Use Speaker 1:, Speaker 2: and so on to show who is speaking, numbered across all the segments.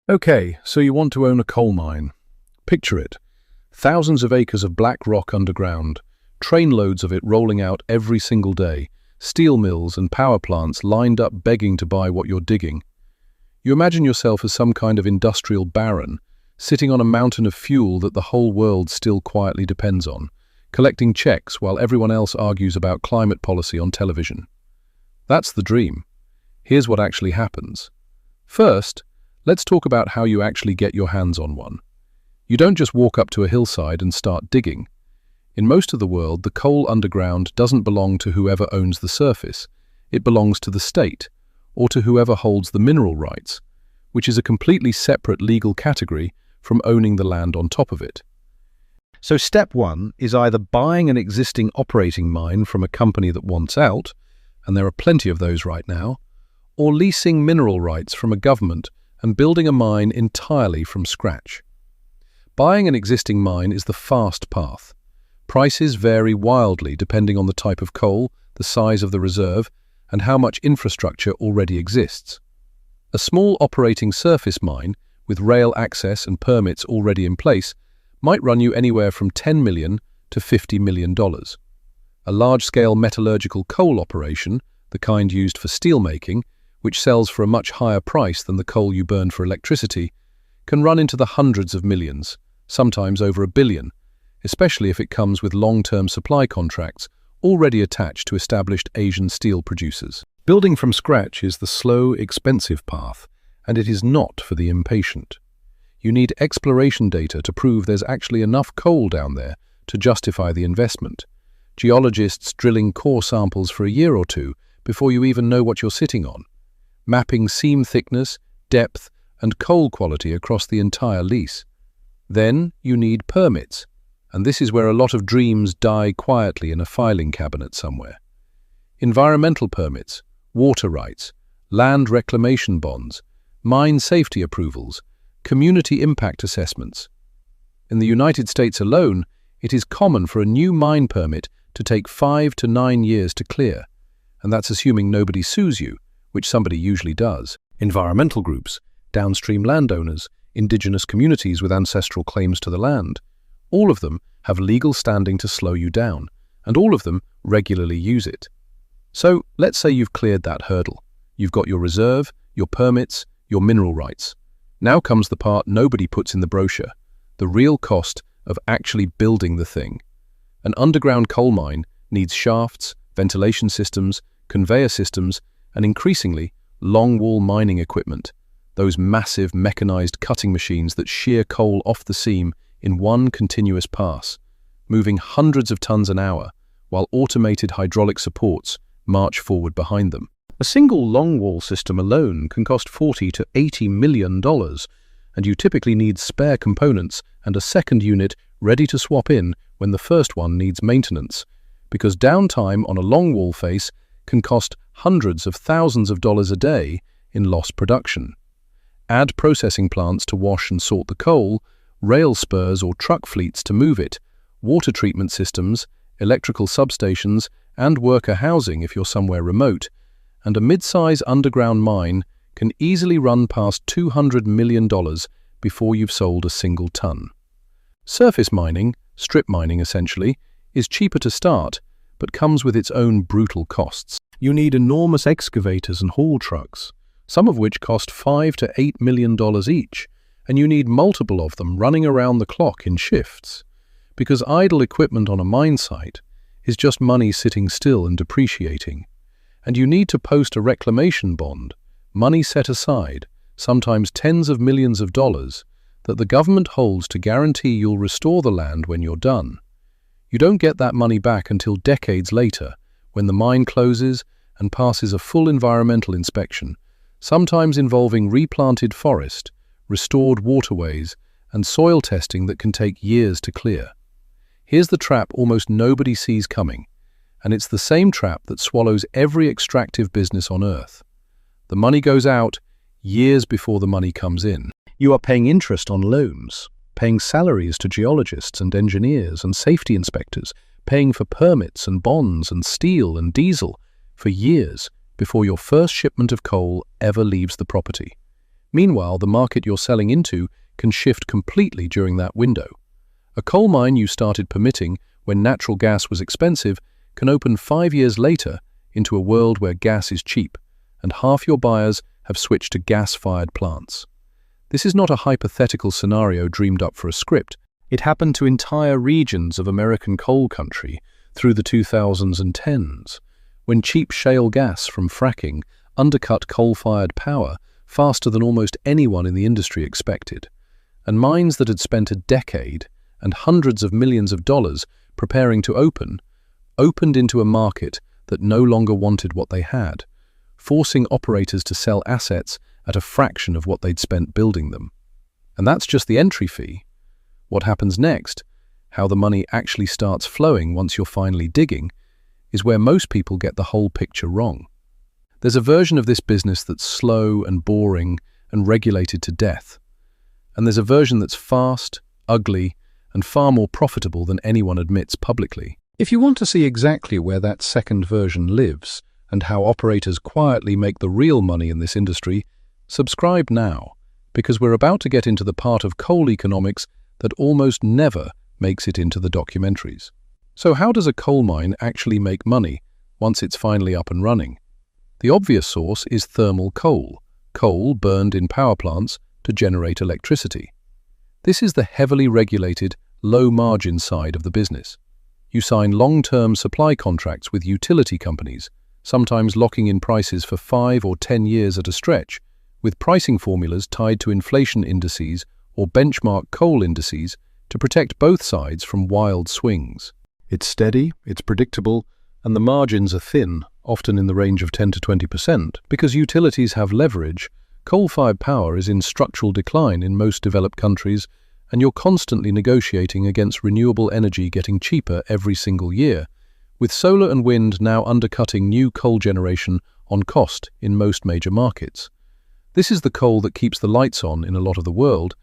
Speaker 1: Okay, so you want to own a coal mine. Picture it. Thousands of acres of black rock underground, trainloads of it rolling out every single day, steel mills and power plants lined up begging to buy what you're digging. You imagine yourself as some kind of industrial baron, sitting on a mountain of fuel that the whole world still quietly depends on, collecting checks while everyone else argues about climate policy on television. That's the dream. Here's what actually happens. First, let's talk about how you actually get your hands on one. You don't just walk up to a hillside and start digging. In most of the world, the coal underground doesn't belong to whoever owns the surface. It belongs to the state, or to whoever holds the mineral rights, which is a completely separate legal category from owning the land on top of it. So step one is either buying an existing operating mine from a company that wants out, and there are plenty of those right now, or leasing mineral rights from a government and building a mine entirely from scratch. Buying an existing mine is the fast path. Prices vary wildly depending on the type of coal, the size of the reserve, and how much infrastructure already exists. A small operating surface mine, with rail access and permits already in place, might run you anywhere from $10 million to $50 million. A large-scale metallurgical coal operation, the kind used for steelmaking, which sells for a much higher price than the coal you burn for electricity, can run into the hundreds of millions, sometimes over $1 billion, especially if it comes with long-term supply contracts already attached to established Asian steel producers. Building from scratch is the slow, expensive path, and it is not for the impatient. You need exploration data to prove there's actually enough coal down there to justify the investment. Geologists drilling core samples for a year or two before you even know what you're sitting on. Mapping seam thickness, depth, and coal quality across the entire lease. Then you need permits, and this is where a lot of dreams die quietly in a filing cabinet somewhere. Environmental permits, water rights, land reclamation bonds, mine safety approvals, community impact assessments. In the United States alone, it is common for a new mine permit to take 5 to 9 years to clear, and that's assuming nobody sues you, which somebody usually does. Environmental groups, downstream landowners, indigenous communities with ancestral claims to the land, all of them have legal standing to slow you down, and all of them regularly use it. So let's say you've cleared that hurdle. You've got your reserve, your permits, your mineral rights. Now comes the part nobody puts in the brochure, the real cost of actually building the thing. An underground coal mine needs shafts, ventilation systems, conveyor systems, and increasingly, long-wall mining equipment, those massive mechanized cutting machines that shear coal off the seam in one continuous pass, moving hundreds of tons an hour, while automated hydraulic supports march forward behind them. A single long-wall system alone can cost $40 to $80 million, and you typically need spare components and a second unit ready to swap in when the first one needs maintenance, because downtime on a long-wall face can cost hundreds of thousands of dollars a day in lost production. Add processing plants to wash and sort the coal, rail spurs or truck fleets to move it, water treatment systems, electrical substations, and worker housing if you're somewhere remote, and a mid-size underground mine can easily run past $200 million before you've sold a single ton. Surface mining, strip mining essentially, is cheaper to start, but comes with its own brutal costs. You need enormous excavators and haul trucks, some of which cost $5 to $8 million each, and you need multiple of them running around the clock in shifts, because idle equipment on a mine site is just money sitting still and depreciating, and you need to post a reclamation bond, money set aside, sometimes tens of millions of dollars, that the government holds to guarantee you'll restore the land when you're done. You don't get that money back until decades later, when the mine closes and passes a full environmental inspection, sometimes involving replanted forest, restored waterways, and soil testing that can take years to clear. Here's the trap almost nobody sees coming, and it's the same trap that swallows every extractive business on Earth. The money goes out years before the money comes in. You are paying interest on loans, paying salaries to geologists and engineers and safety inspectors, paying for permits and bonds and steel and diesel for years before your first shipment of coal ever leaves the property. Meanwhile, the market you're selling into can shift completely during that window. A coal mine you started permitting when natural gas was expensive can open 5 years later into a world where gas is cheap, and half your buyers have switched to gas-fired plants. This is not a hypothetical scenario dreamed up for a script. It happened to entire regions of American coal country through the 2010s, when cheap shale gas from fracking undercut coal-fired power faster than almost anyone in the industry expected, and mines that had spent a decade and hundreds of millions of dollars preparing to opened into a market that no longer wanted what they had, forcing operators to sell assets at a fraction of what they'd spent building them. And that's just the entry fee. What happens next, how the money actually starts flowing once you're finally digging, is where most people get the whole picture wrong. There's a version of this business that's slow and boring and regulated to death. And there's a version that's fast, ugly, and far more profitable than anyone admits publicly. If you want to see exactly where that second version lives and how operators quietly make the real money in this industry, subscribe now, because we're about to get into the part of coal economics that almost never makes it into the documentaries. So how does a coal mine actually make money once it's finally up and running? The obvious source is thermal coal burned in power plants to generate electricity. This is the heavily regulated, low-margin side of the business. You sign long-term supply contracts with utility companies, sometimes locking in prices for 5 or 10 years at a stretch, with pricing formulas tied to inflation indices or benchmark coal indices to protect both sides from wild swings. It's steady, it's predictable, and the margins are thin, often in the range of 10 to 20%. Because utilities have leverage, coal-fired power is in structural decline in most developed countries, and you're constantly negotiating against renewable energy getting cheaper every single year, with solar and wind now undercutting new coal generation on cost in most major markets. This is the coal that keeps the lights on in a lot of the world,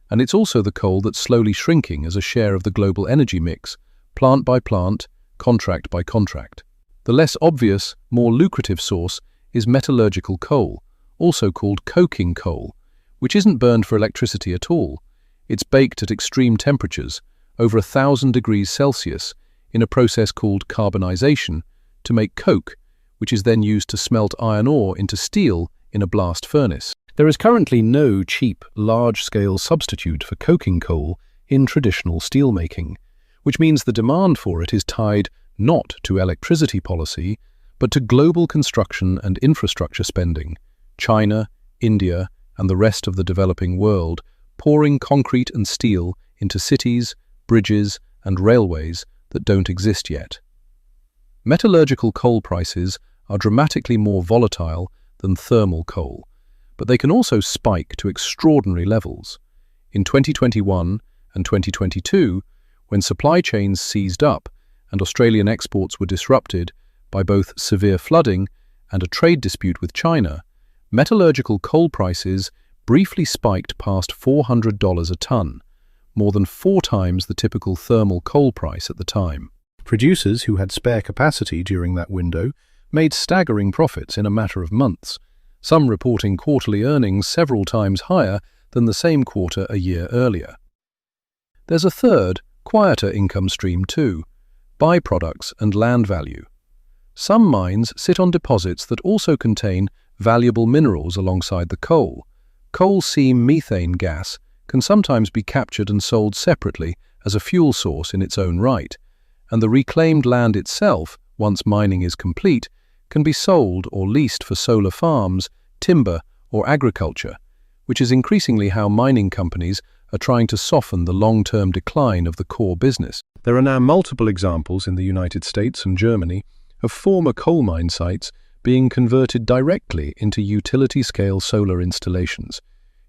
Speaker 1: and it's also the coal that's slowly shrinking as a share of the global energy mix, plant by plant, contract by contract. The less obvious, more lucrative source is metallurgical coal, also called coking coal, which isn't burned for electricity at all. It's baked at extreme temperatures, over 1,000 degrees Celsius, in a process called carbonization, to make coke, which is then used to smelt iron ore into steel in a blast furnace. There is currently no cheap, large-scale substitute for coking coal in traditional steelmaking, which means the demand for it is tied not to electricity policy, but to global construction and infrastructure spending. China, India, and the rest of the developing world pouring concrete and steel into cities, bridges, and railways that don't exist yet. Metallurgical coal prices are dramatically more volatile than thermal coal, but they can also spike to extraordinary levels. In 2021 and 2022, when supply chains seized up and Australian exports were disrupted by both severe flooding and a trade dispute with China, metallurgical coal prices briefly spiked past $400 a ton, more than 4 times the typical thermal coal price at the time. Producers who had spare capacity during that window made staggering profits in a matter of months, some reporting quarterly earnings several times higher than the same quarter a year earlier. There's a third, quieter income stream too: byproducts and land value. Some mines sit on deposits that also contain valuable minerals alongside the coal. Coal seam methane gas can sometimes be captured and sold separately as a fuel source in its own right, and the reclaimed land itself, once mining is complete, can be sold or leased for solar farms, timber, or agriculture, which is increasingly how mining companies are trying to soften the long-term decline of the core business. There are now multiple examples in the United States and Germany of former coal mine sites being converted directly into utility-scale solar installations,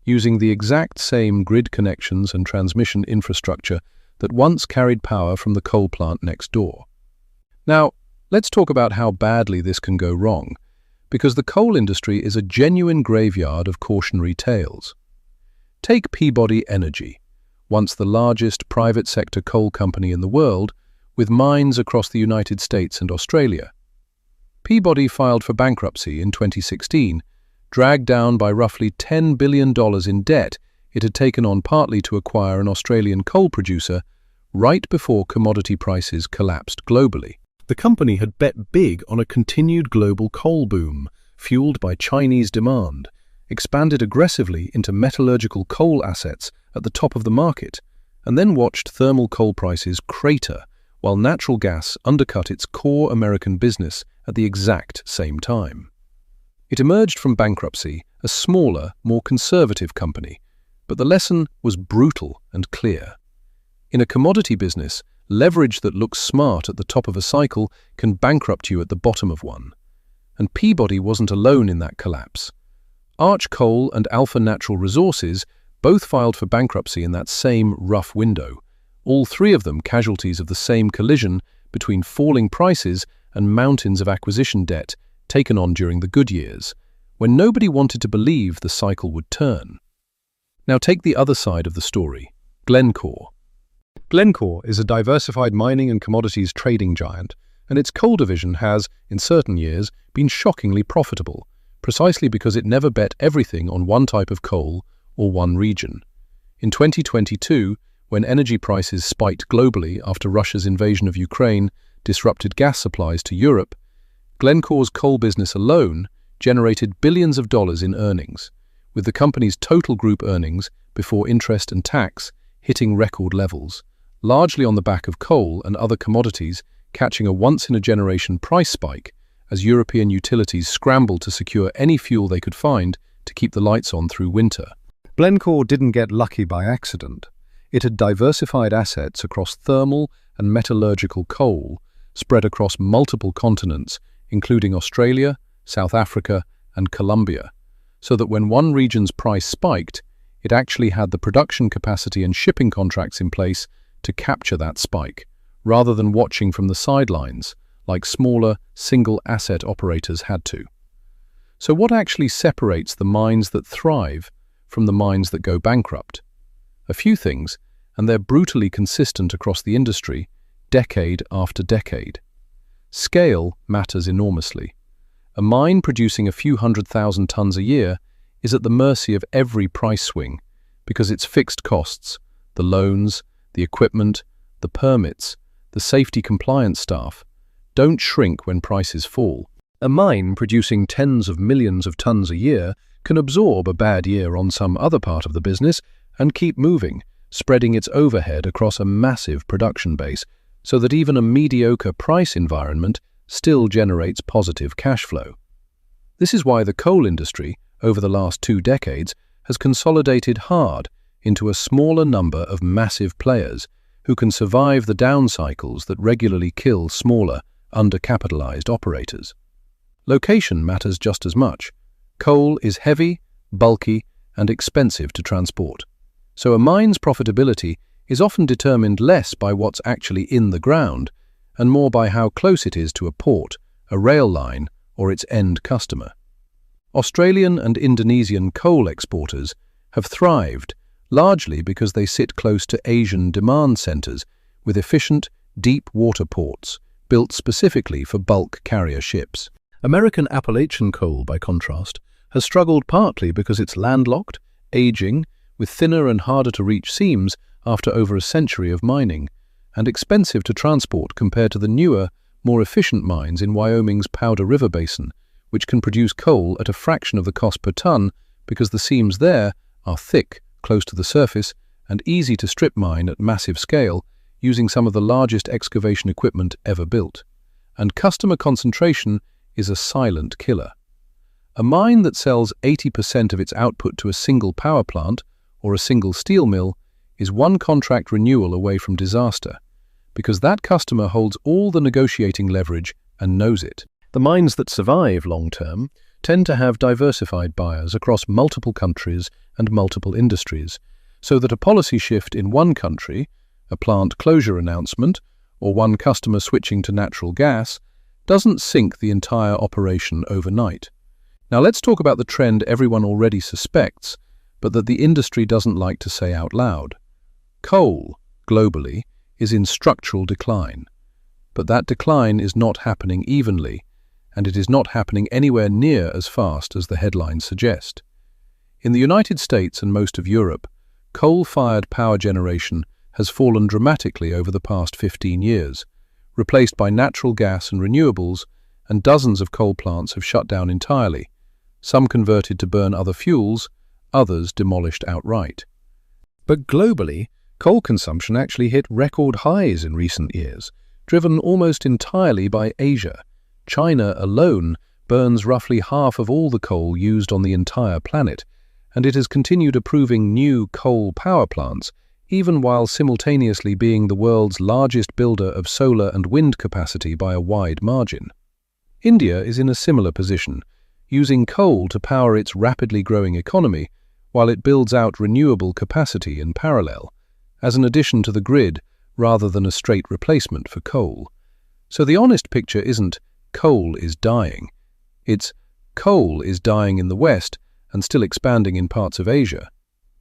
Speaker 1: using the exact same grid connections and transmission infrastructure that once carried power from the coal plant next door. Now, let's talk about how badly this can go wrong, because the coal industry is a genuine graveyard of cautionary tales. Take Peabody Energy, once the largest private sector coal company in the world, with mines across the United States and Australia. Peabody filed for bankruptcy in 2016 dragged down by roughly $10 billion in debt it had taken on partly to acquire an Australian coal producer right before commodity prices collapsed globally. The company had bet big on a continued global coal boom, fueled by Chinese demand, expanded aggressively into metallurgical coal assets at the top of the market, and then watched thermal coal prices crater while natural gas undercut its core American business at the exact same time. It emerged from bankruptcy a smaller, more conservative company, but the lesson was brutal and clear. In a commodity business, leverage that looks smart at the top of a cycle can bankrupt you at the bottom of one. And Peabody wasn't alone in that collapse. Arch Coal and Alpha Natural Resources both filed for bankruptcy in that same rough window, all three of them casualties of the same collision between falling prices and mountains of acquisition debt taken on during the good years, when nobody wanted to believe the cycle would turn. Now take the other side of the story, Glencore. Glencore is a diversified mining and commodities trading giant, and its coal division has, in certain years, been shockingly profitable, precisely because it never bet everything on one type of coal or one region. In 2022, when energy prices spiked globally after Russia's invasion of Ukraine disrupted gas supplies to Europe, Glencore's coal business alone generated billions of dollars in earnings, with the company's total group earnings before interest and tax hitting record levels, largely on the back of coal and other commodities catching a once-in-a-generation price spike as European utilities scrambled to secure any fuel they could find to keep the lights on through winter. Glencore didn't get lucky by accident. It had diversified assets across thermal and metallurgical coal, spread across multiple continents, including Australia, South Africa, and Colombia, so that when one region's price spiked, it actually had the production capacity and shipping contracts in place to capture that spike, rather than watching from the sidelines, like smaller, single-asset operators had to. So what actually separates the mines that thrive from the mines that go bankrupt? A few things, and they're brutally consistent across the industry, decade after decade. Scale matters enormously. A mine producing a few 100,000 tons a year is at the mercy of every price swing because its fixed costs, the loans, the equipment, the permits, the safety compliance staff, don't shrink when prices fall. A mine producing tens of millions of tons a year can absorb a bad year on some other part of the business and keep moving, spreading its overhead across a massive production base so that even a mediocre price environment still generates positive cash flow. This is why the coal industry, over the last 2 decades, has consolidated hard into a smaller number of massive players who can survive the down cycles that regularly kill smaller, undercapitalized operators. Location matters just as much. Coal is heavy, bulky, and expensive to transport. So a mine's profitability is often determined less by what's actually in the ground and more by how close it is to a port, a rail line, or its end customer. Australian and Indonesian coal exporters have thrived largely because they sit close to Asian demand centers with efficient, deep water ports built specifically for bulk carrier ships. American Appalachian coal, by contrast, has struggled partly because it's landlocked, aging, with thinner and harder-to-reach seams after over a century of mining, and expensive to transport compared to the newer, more efficient mines in Wyoming's Powder River Basin, which can produce coal at a fraction of the cost per ton because the seams there are thick, close to the surface, and easy to strip mine at massive scale using some of the largest excavation equipment ever built. And customer concentration is a silent killer. A mine that sells 80% of its output to a single power plant or a single steel mill is one contract renewal away from disaster, because that customer holds all the negotiating leverage and knows it. The mines that survive long-term tend to have diversified buyers across multiple countries and multiple industries, so that a policy shift in one country, a plant closure announcement, or one customer switching to natural gas, doesn't sink the entire operation overnight. Now let's talk about the trend everyone already suspects, but that the industry doesn't like to say out loud. Coal, globally, is in structural decline. But that decline is not happening evenly, and it is not happening anywhere near as fast as the headlines suggest. In the United States and most of Europe, coal-fired power generation has fallen dramatically over the past 15 years, replaced by natural gas and renewables, and dozens of coal plants have shut down entirely, some converted to burn other fuels, others demolished outright. But globally, coal consumption actually hit record highs in recent years, driven almost entirely by Asia. China alone burns roughly half of all the coal used on the entire planet, and it has continued approving new coal power plants, even while simultaneously being the world's largest builder of solar and wind capacity by a wide margin. India is in a similar position, using coal to power its rapidly growing economy, while it builds out renewable capacity in parallel, as an addition to the grid rather than a straight replacement for coal. So the honest picture isn't coal is dying. It's coal is dying in the West and still expanding in parts of Asia,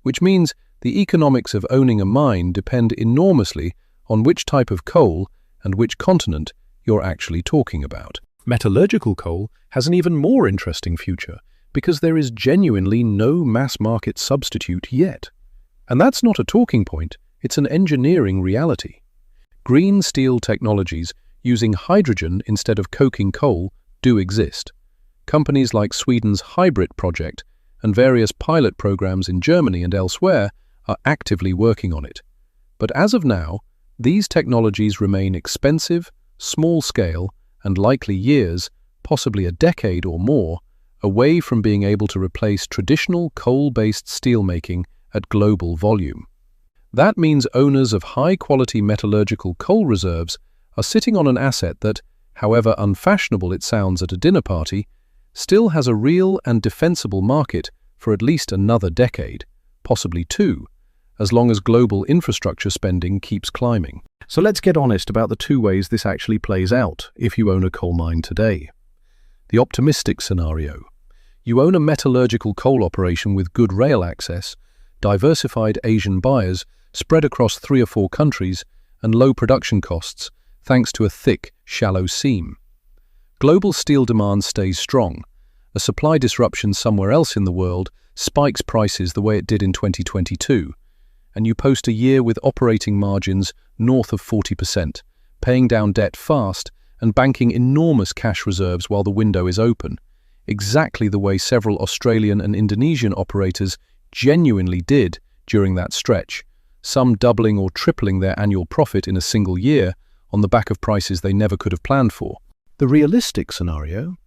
Speaker 1: which means the economics of owning a mine depend enormously on which type of coal and which continent you're actually talking about. Metallurgical coal has an even more interesting future because there is genuinely no mass-market substitute yet. And that's not a talking point, it's an engineering reality. Green steel technologies using hydrogen instead of coking coal do exist. Companies like Sweden's HYBRIT project and various pilot programs in Germany and elsewhere are actively working on it. But as of now, these technologies remain expensive, small-scale, and likely years, possibly a decade or more, away from being able to replace traditional coal-based steelmaking at global volume. That means owners of high-quality metallurgical coal reserves are sitting on an asset that, however unfashionable it sounds at a dinner party, still has a real and defensible market for at least another decade, possibly two, as long as global infrastructure spending keeps climbing. So let's get honest about the two ways this actually plays out if you own a coal mine today. The optimistic scenario. You own a metallurgical coal operation with good rail access, diversified Asian buyers spread across 3 or 4 countries, and low production costs thanks to a thick, shallow seam. Global steel demand stays strong. A supply disruption somewhere else in the world spikes prices the way it did in 2022, and you post a year with operating margins north of 40%, paying down debt fast and banking enormous cash reserves while the window is open, exactly the way several Australian and Indonesian operators genuinely did during that stretch, some doubling or tripling their annual profit in a single year on the back of prices they never could have planned for. The realistic scenario?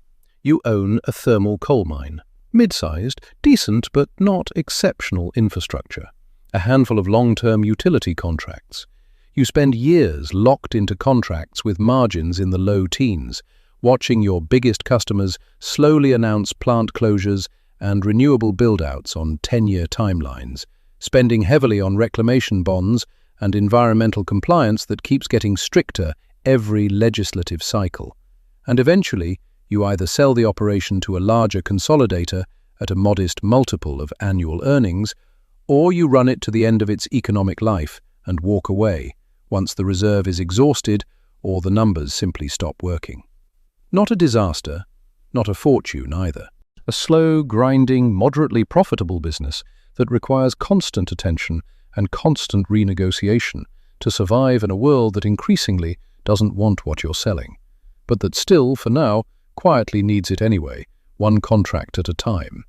Speaker 1: You own a thermal coal mine, mid-sized, decent but not exceptional infrastructure, a handful of long-term utility contracts. You spend years locked into contracts with margins in the low teens, watching your biggest customers slowly announce plant closures and renewable build-outs on 10-year timelines, spending heavily on reclamation bonds and environmental compliance that keeps getting stricter every legislative cycle. And eventually, you either sell the operation to a larger consolidator at a modest multiple of annual earnings, or you run it to the end of its economic life and walk away once the reserve is exhausted or the numbers simply stop working. Not a disaster, not a fortune either. A slow, grinding, moderately profitable business that requires constant attention and constant renegotiation to survive in a world that increasingly doesn't want what you're selling, but that still, for now, quietly needs it anyway, one contract at a time.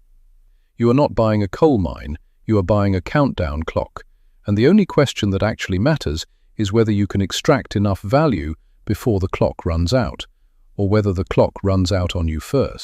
Speaker 1: You are not buying a coal mine, you are buying a countdown clock, and the only question that actually matters is whether you can extract enough value before the clock runs out, or whether the clock runs out on you first.